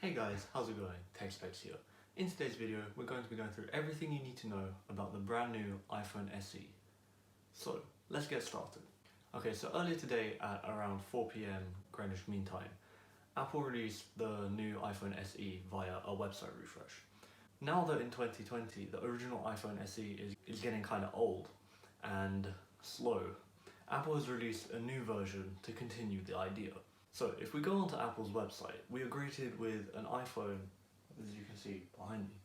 Hey guys, how's it going? TechSpecs here. In today's video, we're going to be going through everything you need to know about the brand new iPhone SE. So, let's get started. Okay, so earlier today at around 4 PM Greenwich Mean Time, Apple released the new iPhone SE via a website refresh. Now that in 2020, the original iPhone SE is getting kind of old and slow, Apple has released a new version to continue the idea. So if we go onto Apple's website, we are greeted with an iPhone, as you can see behind me,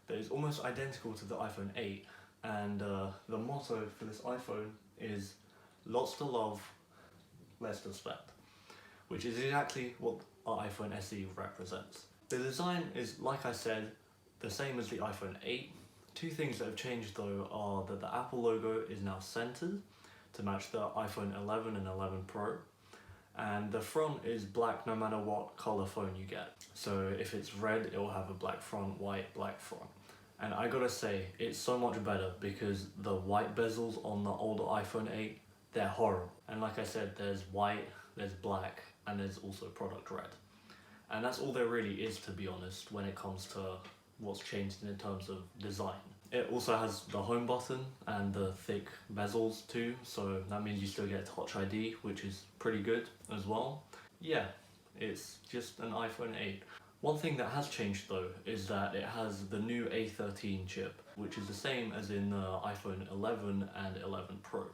that is almost identical to the iPhone 8, and the motto for this iPhone is lots to love, less to spend, which is exactly what our iPhone SE represents. The design is, like I said, the same as the iPhone 8. Two things that have changed though are that the Apple logo is now centered to match the iPhone 11 and 11 Pro. And the front is black no matter what color phone you get. So if it's red, it will have a black front, white, black front. And I gotta say, it's so much better because the white bezels on the older iPhone 8, they're horrible. And like I said, there's white, there's black, and there's also product red. And that's all there really is, to be honest, when it comes to what's changed in terms of design. It also has the home button and the thick bezels too, so that means you still get Touch ID, which is pretty good as well. Yeah, it's just an iPhone 8. One thing that has changed though is that it has the new A13 chip, which is the same as in the iPhone 11 and 11 Pro.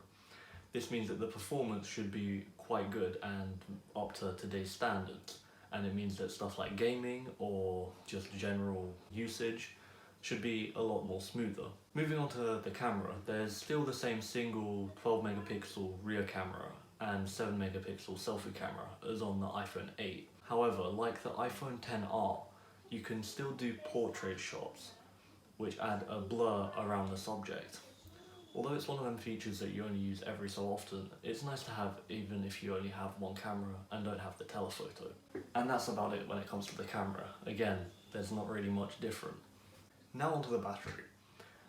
This means that the performance should be quite good and up to today's standards, and it means that stuff like gaming or just general usage should be a lot more smoother. Moving on to the camera, there's still the same single 12 megapixel rear camera and 7 megapixel selfie camera as on the iPhone 8. However, like the iPhone XR, you can still do portrait shots, which add a blur around the subject. Although it's one of them features that you only use every so often, it's nice to have even if you only have one camera and don't have the telephoto. And that's about it when it comes to the camera. Again, there's not really much different. Now onto the battery.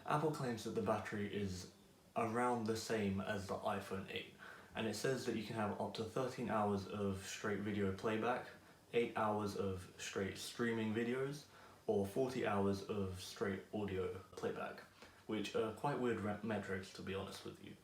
Apple claims that the battery is around the same as the iPhone 8, and it says that you can have up to 13 hours of straight video playback, 8 hours of straight streaming videos, or 40 hours of straight audio playback, which are quite weird metrics, to be honest with you.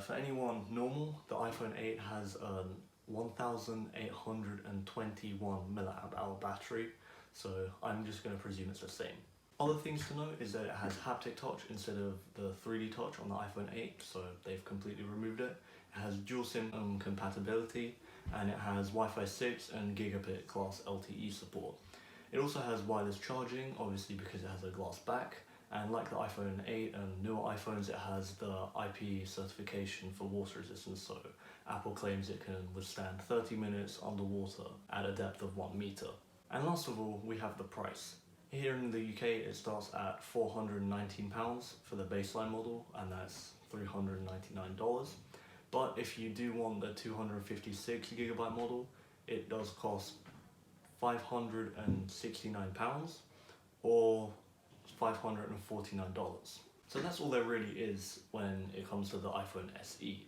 For anyone normal, the iPhone 8 has a 1821 mAh battery, so I'm just going to presume it's the same. Other things to note is that it has haptic touch instead of the 3D touch on the iPhone 8, so they've completely removed it. It has dual SIM compatibility, and it has Wi-Fi 6 and gigabit class LTE support. It also has wireless charging, obviously because it has a glass back, and like the iPhone 8 and newer iPhones, it has the IP certification for water resistance, so Apple claims it can withstand 30 minutes underwater at a depth of 1 meter. And last of all, we have the price. Here in the UK, it starts at £419 for the baseline model, and that's $399. But if you do want the 256GB model, it does cost £569 or $549. So that's all there really is when it comes to the iPhone SE.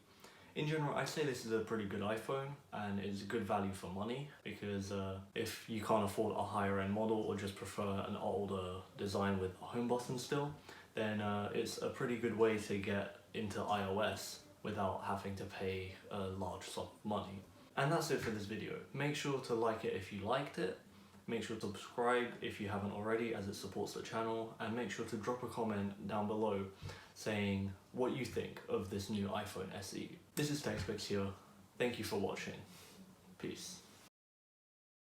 In general, I'd say this is a pretty good iPhone and it's good value for money because if you can't afford a higher end model or just prefer an older design with a home button still, then it's a pretty good way to get into iOS without having to pay a large sum of money. And that's it for this video. Make sure to like it if you liked it, make sure to subscribe if you haven't already as it supports the channel, and make sure to drop a comment down below saying what you think of this new iPhone SE. This is TechSpecs here. Thank you for watching. Peace.